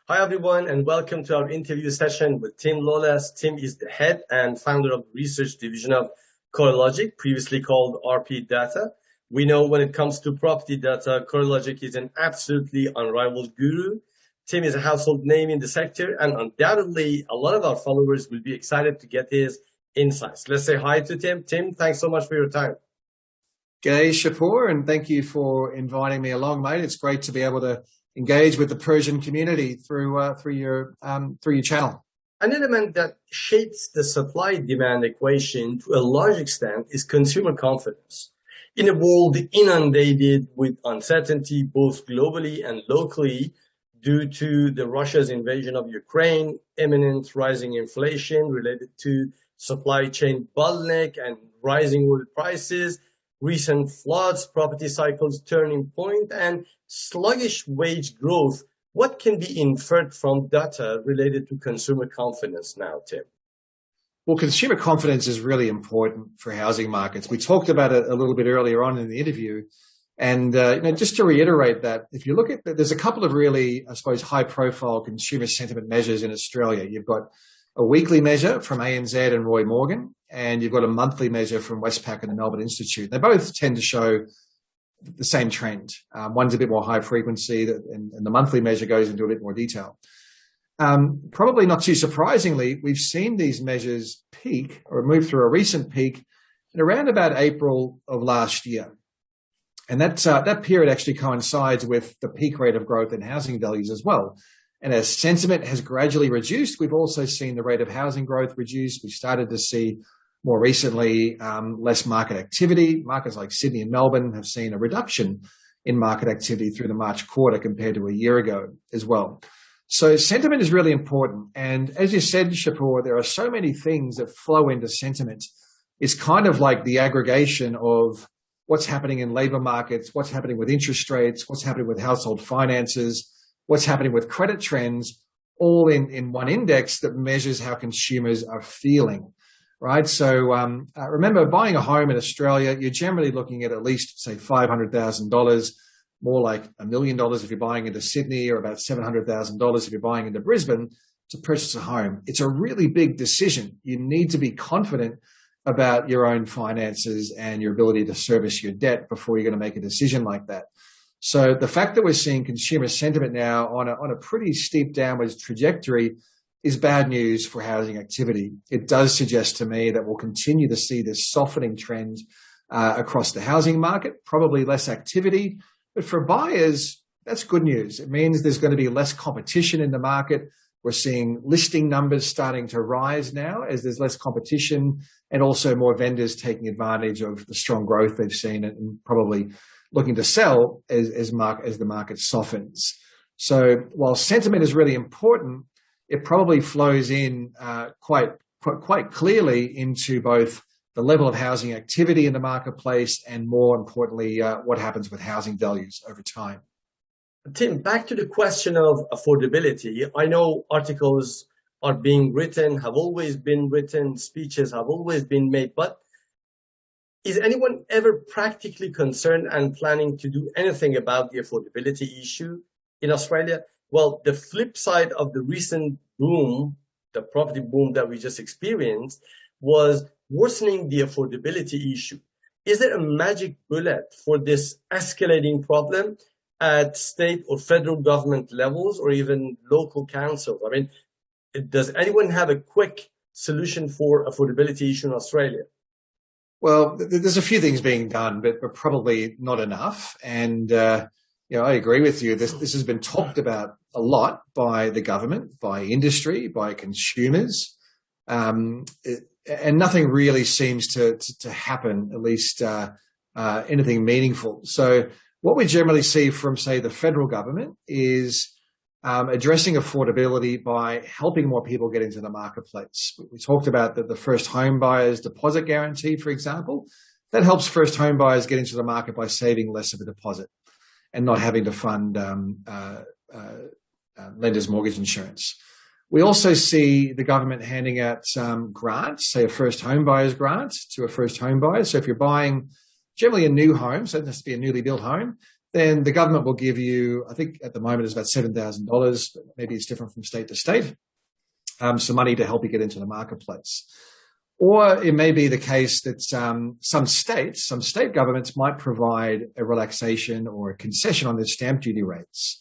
Hi, everyone, and welcome to our interview session with Tim Lawless. Tim is the head and founder of the research division of Corelogic, previously called RP Data. We know when it comes to property data, Corelogic is an absolutely unrivaled guru. Tim is a household name in the sector, and undoubtedly, a lot of our followers will be excited to get his insights. Let's say hi to Tim. Tim, thanks so much for your time. G'day, Shapur, and thank you for inviting me along, mate. It's great to be able to engage with the Persian community through your channel. An element that shapes the supply-demand equation to a large extent is consumer confidence. In a world inundated with uncertainty both globally and locally due to the Russia's invasion of Ukraine, imminent rising inflation related to supply chain bottleneck and rising oil prices, recent floods, property cycles turning point, and sluggish wage growth, what can be inferred from data related to consumer confidence now, Tim? Well, consumer confidence is really important for housing markets. We talked about it a little bit earlier on in the interview. And just to reiterate that, if you look at there's a couple of really, I suppose, high-profile consumer sentiment measures in Australia. You've got a weekly measure from ANZ and Roy Morgan, and you've got a monthly measure from Westpac and the Melbourne Institute. They both tend to show the same trend. One's a bit more high frequency, and the monthly measure goes into a bit more detail. Probably not too surprisingly, we've seen these measures peak or move through a recent peak at around about April of last year. And that period actually coincides with the peak rate of growth in housing values as well. And as sentiment has gradually reduced, we've also seen the rate of housing growth reduce. We started to see more recently less market activity. Markets like Sydney and Melbourne have seen a reduction in market activity through the March quarter compared to a year ago as well. So sentiment is really important. And as you said, Shapur, there are so many things that flow into sentiment. It's kind of like the aggregation of what's happening in labor markets, what's happening with interest rates, what's happening with household finances, what's happening with credit trends, all in one index that measures how consumers are feeling, right? So remember, buying a home in Australia, you're generally looking at least, say, $500,000, more like $1 million if you're buying into Sydney, or about $700,000 if you're buying into Brisbane to purchase a home. It's a really big decision. You need to be confident about your own finances and your ability to service your debt before you're going to make a decision like that. So the fact that we're seeing consumer sentiment now on a pretty steep downwards trajectory is bad news for housing activity. It does suggest to me that we'll continue to see this softening trend across the housing market, probably less activity. But for buyers, that's good news. It means there's going to be less competition in the market. We're seeing listing numbers starting to rise now as there's less competition, and also more vendors taking advantage of the strong growth they've seen and probably looking to sell as the market softens. So while sentiment is really important, it probably flows in quite clearly into both the level of housing activity in the marketplace and, more importantly, what happens with housing values over time. Tim, back to the question of affordability. I know articles are being written, have always been written, speeches have always been made, but is anyone ever practically concerned and planning to do anything about the affordability issue in Australia? Well, the flip side of the recent boom, the property boom that we just experienced, was worsening the affordability issue. Is there a magic bullet for this escalating problem at state or federal government levels, or even local councils? I mean, does anyone have a quick solution for affordability issue in Australia? Well, there's a few things being done, but probably not enough. And I agree with you. This has been talked about a lot by the government, by industry, by consumers, and nothing really seems to happen, at least anything meaningful. So what we generally see from, say, the federal government is addressing affordability by helping more people get into the marketplace. We talked about the first home buyers deposit guarantee, for example. That helps first home buyers get into the market by saving less of a deposit and not having to fund lenders' mortgage insurance. We also see the government handing out some grants, say a first home buyer's grant to a first home buyer. So if you're buying generally a new home, so it has to be a newly built home, then the government will give you, I think at the moment it's about $7,000, but maybe it's different from state to state, some money to help you get into the marketplace. Or it may be the case that some state governments might provide a relaxation or a concession on their stamp duty rates.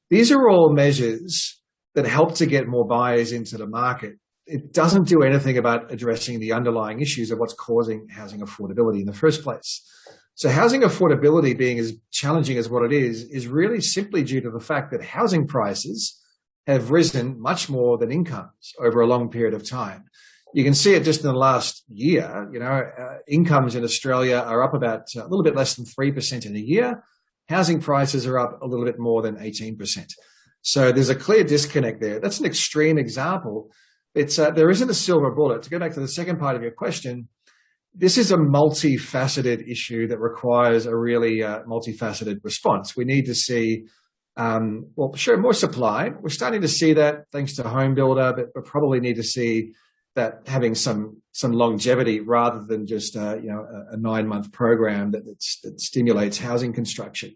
These are all measures that help to get more buyers into the market. It doesn't do anything about addressing the underlying issues of what's causing housing affordability in the first place. So housing affordability being as challenging as what it is really simply due to the fact that housing prices have risen much more than incomes over a long period of time. You can see it just in the last year. Incomes in Australia are up about a little bit less than 3% in a year. Housing prices are up a little bit more than 18%. So there's a clear disconnect there. That's an extreme example. There isn't a silver bullet. To go back to the second part of your question, this is a multifaceted issue that requires a really multifaceted response. We need to see, more supply. We're starting to see that thanks to home builder, but probably need to see that having some longevity rather than just a 9-month program that stimulates housing construction.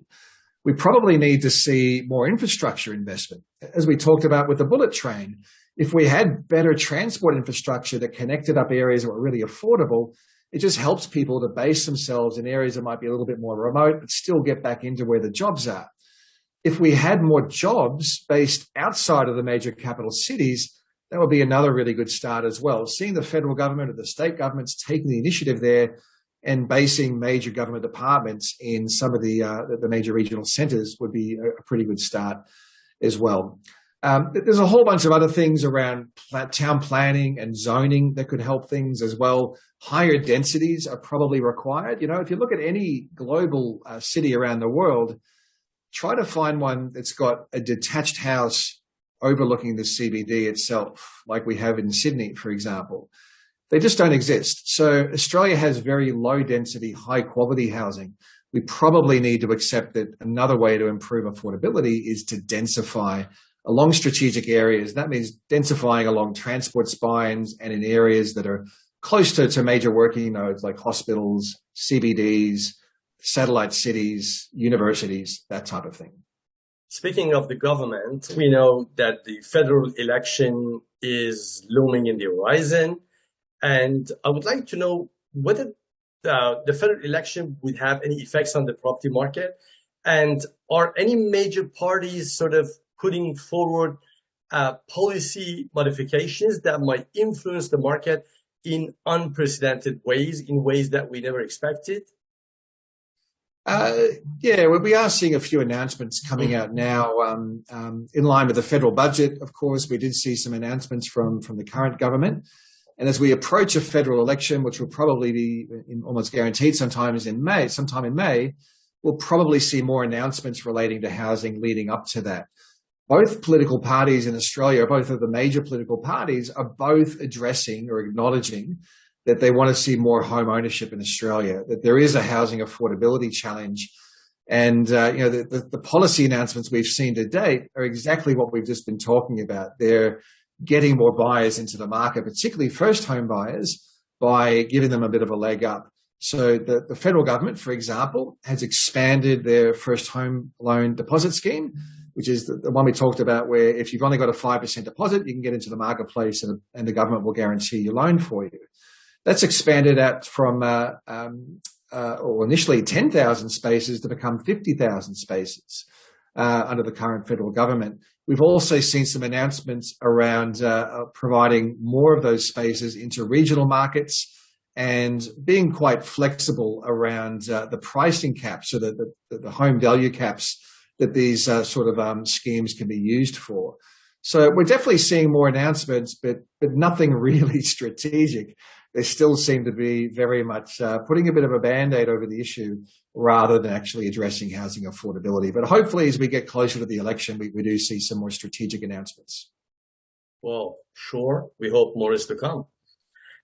We probably need to see more infrastructure investment. As we talked about with the bullet train, if we had better transport infrastructure that connected up areas that were really affordable, it just helps people to base themselves in areas that might be a little bit more remote, but still get back into where the jobs are. If we had more jobs based outside of the major capital cities, that would be another really good start as well. Seeing the federal government or the state governments taking the initiative there and basing major government departments in some of the major regional centres would be a pretty good start as well. There's a whole bunch of other things around town planning and zoning that could help things as well. Higher densities are probably required. If you look at any global city around the world, try to find one that's got a detached house overlooking the CBD itself, like we have in Sydney, for example. They just don't exist. So Australia has very low density, high quality housing. We probably need to accept that another way to improve affordability is to densify along strategic areas. That means densifying along transport spines and in areas that are close to major working nodes like hospitals, CBDs, satellite cities, universities, that type of thing. Speaking of the government, we know that the federal election is looming in the horizon. And I would like to know whether the federal election would have any effects on the property market. And are any major parties sort of putting forward policy modifications that might influence the market in unprecedented ways, in ways that we never expected? We are seeing a few announcements coming out now in line with the federal budget. Of course, we did see some announcements from the current government. And as we approach a federal election, which will probably be almost guaranteed sometime in May, we'll probably see more announcements relating to housing leading up to that. Both political parties in Australia, both of the major political parties, are both addressing or acknowledging that they want to see more home ownership in Australia, that there is a housing affordability challenge. And, the policy announcements we've seen to date are exactly what we've just been talking about. They're getting more buyers into the market, particularly first home buyers, by giving them a bit of a leg up. So the federal government, for example, has expanded their first home loan deposit scheme, which is the one we talked about, where if you've only got a 5% deposit, you can get into the marketplace and the government will guarantee your loan for you. That's expanded out from initially 10,000 spaces to become 50,000 spaces under the current federal government. We've also seen some announcements around providing more of those spaces into regional markets and being quite flexible around the pricing caps, so that the home value caps that these schemes can be used for. So we're definitely seeing more announcements, but nothing really strategic. They still seem to be very much putting a bit of a Band-Aid over the issue rather than actually addressing housing affordability. But hopefully, as we get closer to the election, we do see some more strategic announcements. Well, sure. We hope more is to come.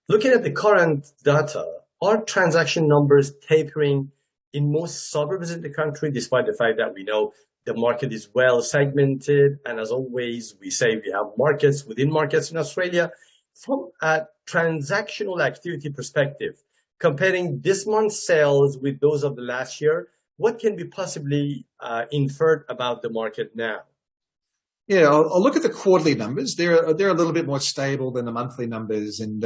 Looking at the current data, are transaction numbers tapering in most suburbs in the country, despite the fact that we know the market is well segmented? And as always, we say we have markets within markets in Australia. From a transactional activity perspective, comparing this month's sales with those of the last year, what can be possibly inferred about the market now? Yeah, I'll look at the quarterly numbers. They're a little bit more stable than the monthly numbers, and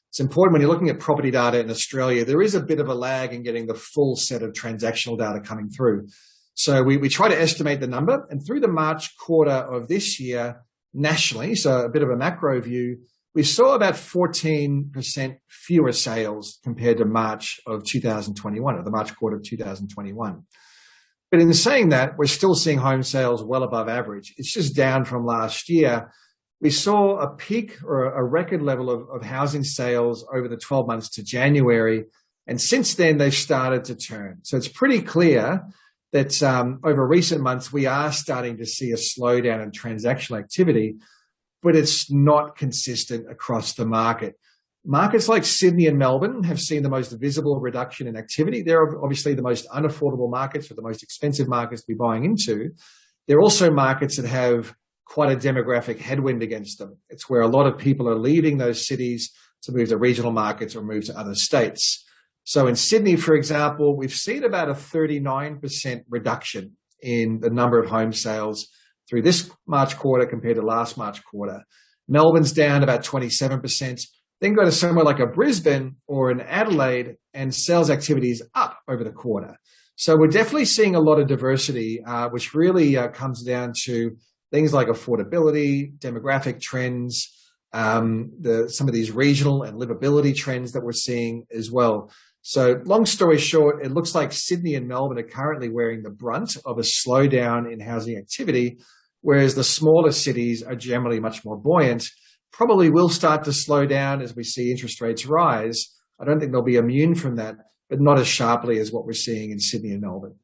it's important when you're looking at property data in Australia. There is a bit of a lag in getting the full set of transactional data coming through. So we try to estimate the number, and through the March quarter of this year nationally, so a bit of a macro view, we saw about 14% fewer sales compared to March of 2021, or the March quarter of 2021. But in saying that, we're still seeing home sales well above average. It's just down from last year. We saw a peak or a record level of housing sales over the 12 months to January, and since then they've started to turn. So it's pretty clear that over recent months we are starting to see a slowdown in transactional activity, but it's not consistent across the market. Markets like Sydney and Melbourne have seen the most visible reduction in activity. They're obviously the most unaffordable markets, or the most expensive markets to be buying into. They're also markets that have quite a demographic headwind against them. It's where a lot of people are leaving those cities to move to regional markets or move to other states. So in Sydney, for example, we've seen about a 39% reduction in the number of home sales through this March quarter compared to last March quarter. Melbourne's down about 27%. Then go to somewhere like a Brisbane or an Adelaide, and sales activity is up over the quarter. So we're definitely seeing a lot of diversity, which really comes down to things like affordability, demographic trends, some of these regional and livability trends that we're seeing as well. So long story short, it looks like Sydney and Melbourne are currently wearing the brunt of a slowdown in housing activity, whereas the smaller cities are generally much more buoyant. Probably will start to slow down as we see interest rates rise. I don't think they'll be immune from that, but not as sharply as what we're seeing in Sydney and Melbourne.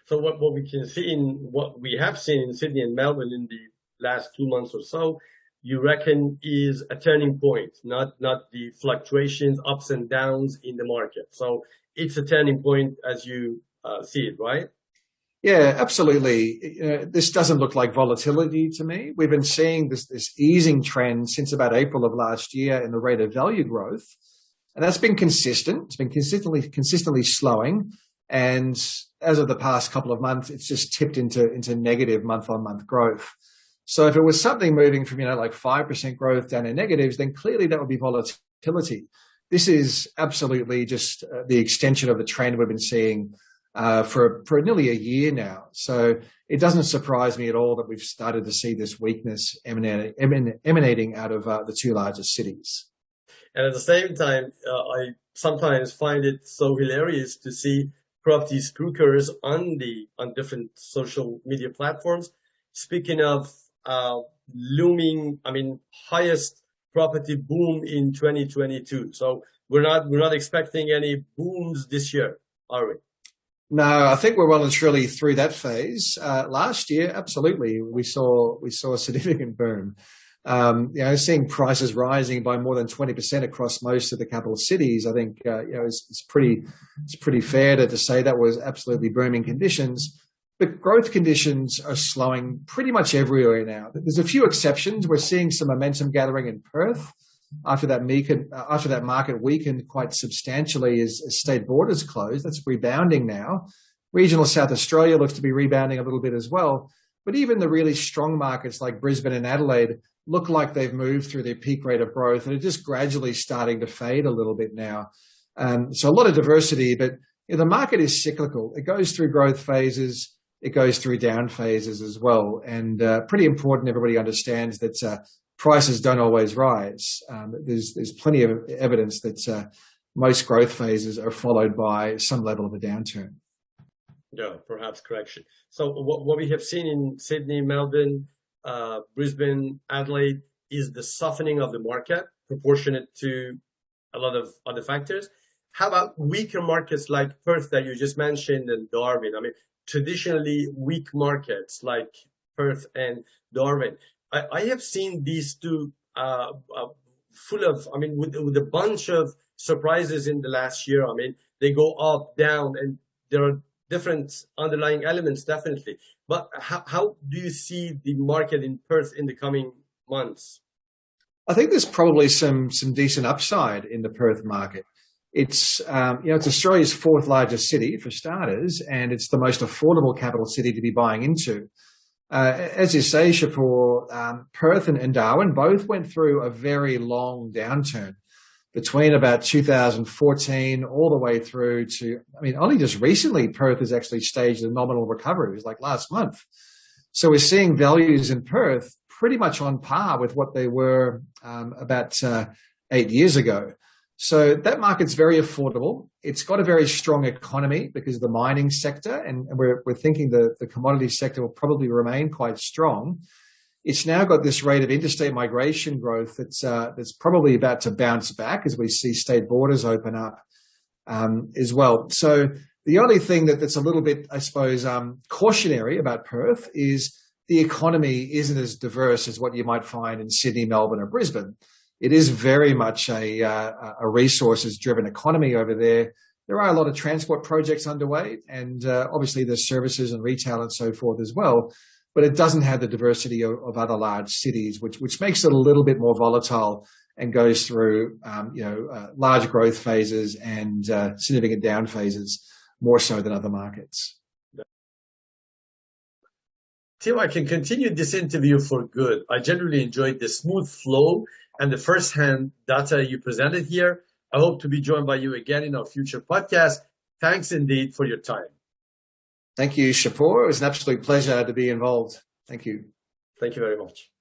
So what we can see what we have seen in Sydney and Melbourne in the last 2 months or so, you reckon is a turning point, not the fluctuations, ups and downs in the market. So it's a turning point as you see it, right? Yeah, absolutely. This doesn't look like volatility to me. We've been seeing this easing trend since about April of last year in the rate of value growth, and that's been consistent. It's been consistently slowing, and as of the past couple of months, it's just tipped into negative month-on-month growth. So if it was something moving from like 5% growth down to negatives, then clearly that would be volatility. This is absolutely just the extension of the trend we've been seeing for nearly a year now. So it doesn't surprise me at all that we've started to see this weakness emanating out of the two largest cities. And at the same time, I sometimes find it so hilarious to see property spookers on different social media platforms. Speaking of looming, highest property boom in 2022. So we're not expecting any booms this year, are we? No, I think we're well and truly through that phase. Last year, absolutely, we saw a significant boom. Seeing prices rising by more than 20% across most of the capital cities, I think it's pretty fair to say that was absolutely booming conditions. But growth conditions are slowing pretty much everywhere now. There's a few exceptions. We're seeing some momentum gathering in Perth after that market weakened quite substantially as state borders closed. That's rebounding now. Regional South Australia looks to be rebounding a little bit as well. But even the really strong markets like Brisbane and Adelaide look like they've moved through their peak rate of growth and are just gradually starting to fade a little bit now. So a lot of diversity, but the market is cyclical. It goes through growth phases. It goes through down phases as well. And pretty important everybody understands that prices don't always rise. There's plenty of evidence that most growth phases are followed by some level of a downturn. Yeah, perhaps correction. So what we have seen in Sydney, Melbourne, Brisbane, Adelaide is the softening of the market proportionate to a lot of other factors. How about weaker markets like Perth that you just mentioned and Darwin? Traditionally weak markets like Perth and Darwin. I have seen these two full of, with a bunch of surprises in the last year. They go up, down, and there are different underlying elements, definitely. But how do you see the market in Perth in the coming months? I think there's probably some decent upside in the Perth market. It's it's Australia's fourth largest city for starters, and it's the most affordable capital city to be buying into. As you say, Shapur, Perth and Darwin both went through a very long downturn between about 2014 all the way through to, only just recently Perth has actually staged a nominal recovery. It was like last month. So we're seeing values in Perth pretty much on par with what they were about 8 years ago. So that market's very affordable. It's got a very strong economy because of the mining sector, and we're thinking the commodity sector will probably remain quite strong. It's now got this rate of interstate migration growth that's probably about to bounce back as we see state borders open up as well. So the only thing that's a little bit, I suppose, cautionary about Perth is the economy isn't as diverse as what you might find in Sydney, Melbourne, or Brisbane. It is very much a resources-driven economy over there. There are a lot of transport projects underway, and obviously there's services and retail and so forth as well. But it doesn't have the diversity of other large cities, which makes it a little bit more volatile and goes through large growth phases and significant down phases more so than other markets. Tim, I can continue this interview for good. I generally enjoyed the smooth flow and the first-hand data you presented here. I hope to be joined by you again in our future podcast. Thanks indeed for your time. Thank you, Shapur. It was an absolute pleasure to be involved. Thank you. Thank you very much.